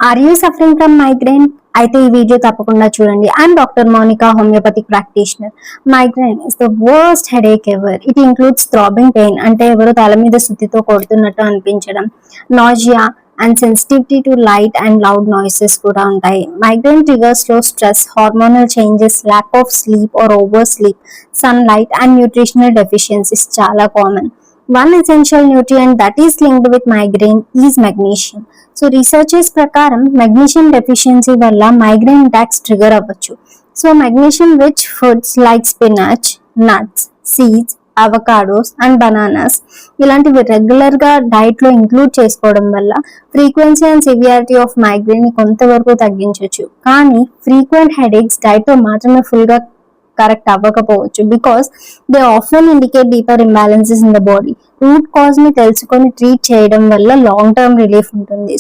Are you suffering from migraine? అయితే ఈ video తప్పకుండా చూడండి. I'm doctor Monica, homeopathic practitioner. Migraine is the worst headache ever. It includes throbbing pain, అంటే ఎవరో తల మీద సుత్తితో కొడుతున్నట్టు అనిపించడం, nausea and sensitivity to light and loud noises కూడా ఉంటాయి. మైగ్రేన్ ట్రిగర్స్ లో stress, hormonal changes, lack of sleep or oversleep, sunlight and nutritional deficiencies చాలా common. One essential nutrient that is linked with migraine is magnesium. So researches ప్రకారం magnesium deficiency వల్ల migraine attacks trigger అవ్వచ్చు. So magnesium rich foods like spinach, nuts, seeds, avocados and bananas ఇలాంటివి regular గా diet లో include చేసుకోవడం వల్ల frequency and severity of migraine ని కొంతవరకు తగ్గించవచ్చు. కానీ ఫ్రీక్వెంట్ హెడేక్స్ డైట్ తో మాత్రమే ఫుల్ గా కరెక్ట్ అవ్వకపోవచ్చు, because they often indicate deeper imbalances in the body. Root cause ని తెలుసుకొని ట్రీట్ చేయడం వల్ల లాంగ్ టర్మ్ రిలీఫ్ ఉంటుంది.